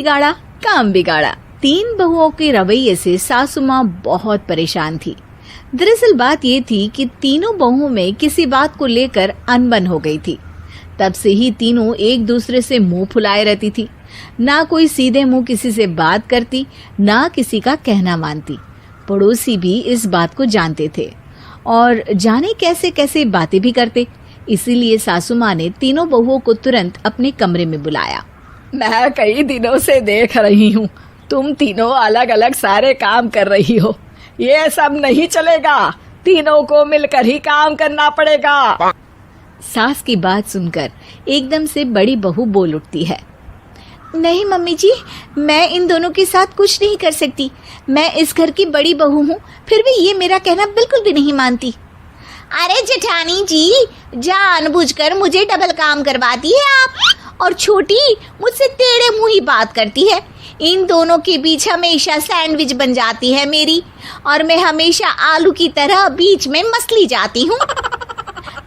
बिगाड़ा काम बिगाड़ा। 3 बहुओं के रवैये से सासू माँ बहुत परेशान थी। दरअसल बात ये थी कि तीनों बहुओं में किसी बात को लेकर अनबन हो गई थी। तब से ही तीनों एक दूसरे से मुंह फुलाए रहती थी। ना कोई सीधे मुंह किसी से बात करती, ना किसी का कहना मानती। पड़ोसी भी इस बात को जानते थे और जाने कैसे कैसे बातें भी करते। इसीलिए सासू माँ ने तीनों बहुओं को तुरंत अपने कमरे में बुलाया। मैं कई दिनों से देख रही हूँ, तुम तीनों अलग अलग सारे काम कर रही हो। ये सब नहीं चलेगा, तीनों को मिलकर ही काम करना पड़ेगा। सास की बात सुनकर एकदम से बड़ी बहू बोल उठती है। नहीं मम्मी जी, मैं इन दोनों के साथ कुछ नहीं कर सकती। मैं इस घर की बड़ी बहू हूँ, फिर भी ये मेरा कहना बिल्कुल भी नहीं मानती। अरे जेठानी जी, जानबूझकर मुझे डबल काम करवाती है आप। और छोटी मुझसे टेढ़े मुंह ही बात करती है। इन दोनों के बीच हमेशा सैंडविच बन जाती है मेरी, और मैं हमेशा आलू की तरह बीच में मसली जाती हूँ।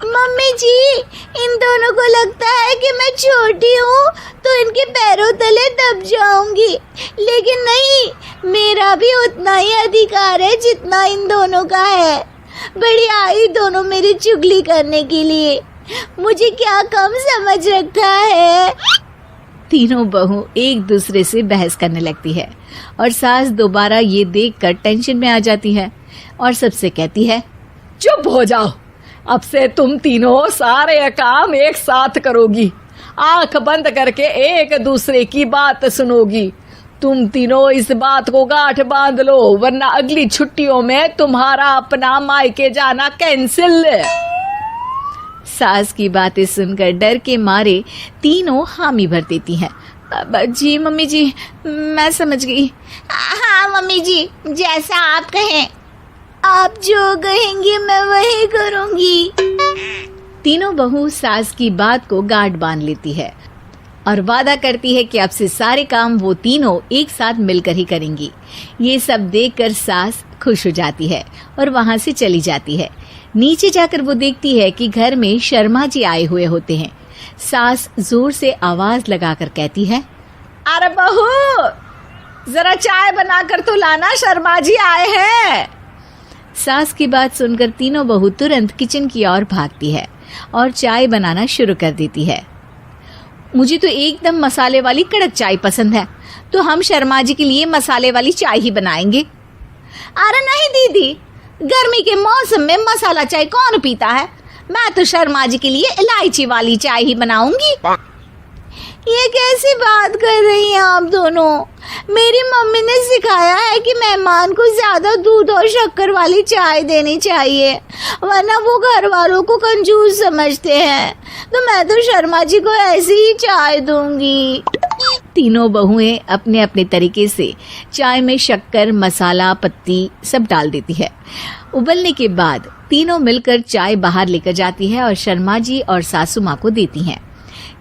मम्मी जी, इन दोनों को लगता है कि मैं छोटी हूँ तो इनके पैरों तले दब जाऊंगी, लेकिन नहीं, मेरा भी उतना ही अधिकार है जितना इन दोनों का है। बड़ी आई दोनों मेरी चुगली करने के लिए, मुझे क्या कम समझ रखा है। तीनों बहू एक दूसरे से बहस करने लगती है और सास दोबारा ये देखकर टेंशन में आ जाती है और सबसे कहती है, चुप हो जाओ, अब से तुम तीनों सारे काम एक साथ करोगी। आंख बंद करके एक दूसरे की बात सुनोगी। तुम तीनों इस बात को गांठ बांध लो, वरना अगली छुट्टियों में तुम्हारा अपना मायके जाना कैंसिल। सास की बातें सुनकर डर के मारे तीनों हामी भर देती हैं। जी मम्मी जी, मैं समझ गई। हाँ मम्मी जी, जैसा आप कहें। आप जो कहेंगी मैं वही करूंगी। तीनों बहू सास की बात को गांठ बांध लेती है और वादा करती है कि अब से सारे काम वो तीनों एक साथ मिलकर ही करेंगी। ये सब देखकर सास खुश हो जाती है और वहां से चली जाती है। नीचे जाकर वो देखती है कि घर में शर्मा जी आए हुए होते हैं। सास जोर से आवाज लगाकर कहती है, अरे बहू, जरा चाय बनाकर तो लाना, शर्मा जी आए हैं। सास की बात सुनकर तीनों बहू तुरंत किचन की ओर भागती है और चाय बनाना शुरू कर देती है। मुझे तो एकदम मसाले वाली कड़क चाय पसंद है, तो हम शर्मा जी के लिए मसाले वाली चाय ही बनाएंगे। अरे नहीं दीदी, गर्मी के मौसम में मसाला चाय कौन पीता है? मैं तो शर्मा जी के लिए इलायची वाली चाय ही बनाऊंगी। ये कैसी बात कर रही हैं आप दोनों? मेरी मम्मी ने सिखाया है कि मेहमान को ज्यादा दूध और शक्कर वाली चाय देनी चाहिए, वरना वो घर वालों को कंजूस समझते हैं। तो मैं तो शर्मा जी को ऐसी ही चाय दूंगी। तीनों बहुएं अपने अपने तरीके से चाय में शक्कर, मसाला, पत्ती सब डाल देती है। उबलने के बाद तीनों मिलकर चाय बाहर लेकर जाती है और शर्मा जी और सासू माँ को देती हैं।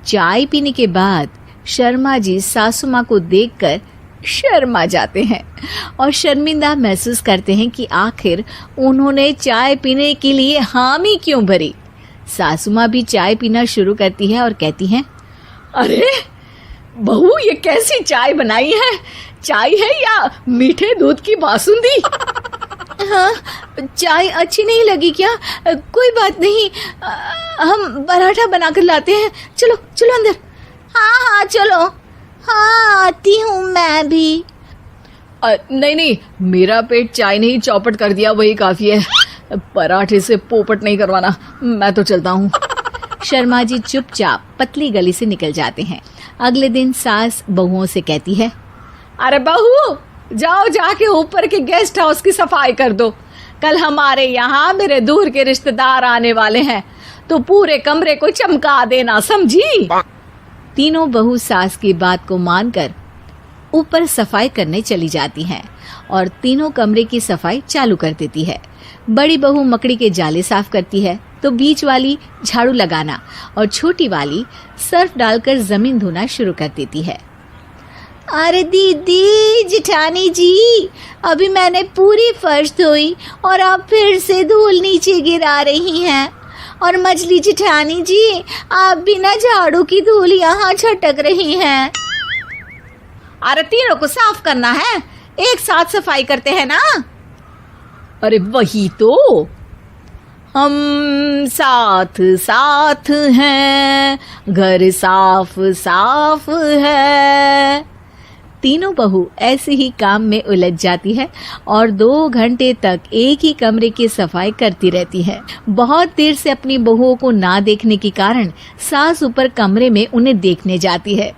चाय पीने के बाद शर्मा जी सासू माँ को देखकर शर्मा जाते हैं और शर्मिंदा महसूस करते हैं कि आखिर उन्होंने चाय पीने के लिए हामी क्यों भरी। सासू माँ भी चाय पीना शुरू करती है और कहती हैं, अरे बहू, ये कैसी चाय बनाई है? चाय है या मीठे दूध की बासुंदी? हाँ, चाय अच्छी नहीं लगी क्या? कोई बात नहीं, हम पराठा बनाकर लाते हैं। चलो चलो अंदर। हाँ हाँ चलो। हाँ आती हूँ मैं भी। नहीं नहीं, मेरा पेट चाय ने ही चौपट कर दिया, वही काफी है। पराठे से पोपट नहीं करवाना, मैं तो चलता हूँ। शर्मा जी चुपचाप पतली गली से निकल जाते हैं। अगले दिन सास बहुओं से कहती है, अरे बहू, जाओ जाके ऊपर के गेस्ट हाउस की सफाई कर दो। कल हमारे यहाँ मेरे दूर के रिश्तेदार आने वाले हैं, तो पूरे कमरे को चमका देना, समझी? तीनों बहू सास की बात को मानकर ऊपर सफाई करने चली जाती हैं और तीनों कमरे की सफाई चालू कर देती है। बड़ी बहू मकड़ी के जाले साफ करती है, तो बीच वाली झाड़ू लगाना और छोटी वाली सर्फ डालकर जमीन धोना शुरू कर देती है। अरे दीदी, जेठानी जी, अभी मैंने पूरी फर्श धोई और आप फिर से धूल नीचे गिरा रही हैं। और मछली जेठानी जी, आप बिना झाड़ू की धूल यहाँ छटक रही हैं। अरे तीनों को साफ करना है, एक साथ सफाई करते हैं ना। अरे वही तो, हम साथ साथ हैं, घर साफ साफ है। तीनों बहू ऐसे ही काम में उलझ जाती है और 2 घंटे तक एक ही कमरे की सफाई करती रहती है। बहुत देर से अपनी बहुओं को ना देखने के कारण सास ऊपर कमरे में उन्हें देखने जाती है,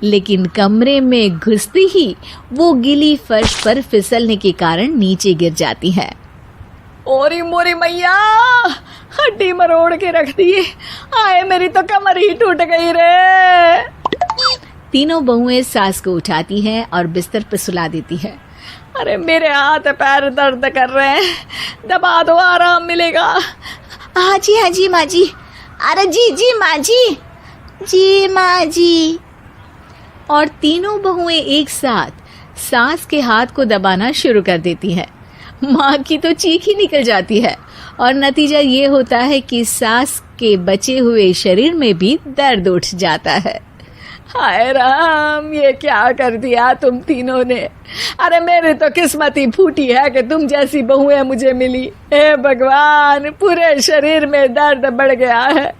लेकिन कमरे में घुसती ही वो गीली फर्श पर फिसलने के कारण नीचे गिर जाती है। ओरी मोरी मैया, हड्डी मरोड़ के रख दी। आए मेरी तो कमर ही टूट गई रे। तीनों बहुएं सास को उठाती हैं और बिस्तर पर सुला देती है। अरे मेरे हाथ पैर दर्द कर रहे हैं, दबा दो, आराम मिलेगा। हाँ जी माँ जी। अरे जी माँ जी। और तीनों बहुएं एक साथ सास के हाथ को दबाना शुरू कर देती हैं। माँ की तो चीख ही निकल जाती है और नतीजा ये होता है कि सास के बचे हुए शरीर में भी दर्द उठ जाता है। हाय राम, ये क्या कर दिया तुम तीनों ने। अरे मेरी तो किस्मत ही फूटी है कि तुम जैसी बहुएं मुझे मिली। हे भगवान, पूरे शरीर में दर्द बढ़ गया है।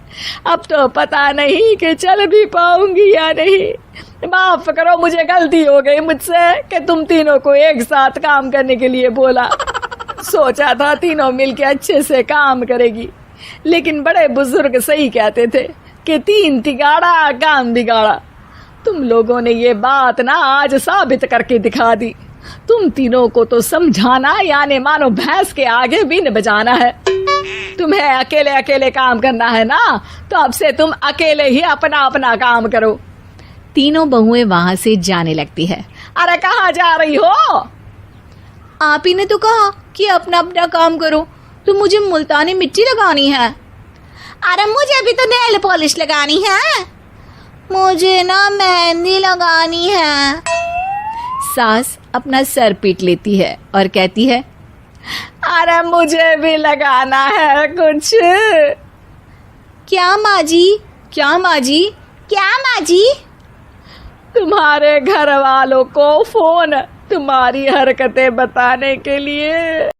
अब तो पता नहीं कि चल भी पाऊंगी या नहीं। माफ करो, मुझे गलती हो गई मुझसे कि तुम तीनों को एक साथ काम करने के लिए बोला। सोचा था तीनों मिलके अच्छे से काम करेगी, लेकिन बड़े बुजुर्ग सही कहते थे कि 3 तिगाड़ा काम बिगाड़ा। तुम लोगों ने ये बात ना आज साबित करके दिखा दी। तुम तीनों को तो समझाना यानी मानो भैंस के आगे बीन बजाना है। तुम्हें अकेले अकेले काम करना है ना, तो अब से तुम अकेले ही अपना अपना काम करो। तीनों बहुएं वहां से जाने लगती है। अरे कहाँ जा रही हो? आप ही ने तो कहा कि अपना अपना काम करो, तो मुझे मुल्तानी मिट्टी लगानी है। अरे मुझे भी तो नेल पॉलिश लगानी है। मुझे ना मेहंदी लगानी है। सास अपना सर पीट लेती है और कहती है, अरे मुझे भी लगाना है कुछ। क्या माँ जी? तुम्हारे घर वालों को फोन तुम्हारी हरकतें बताने के लिए।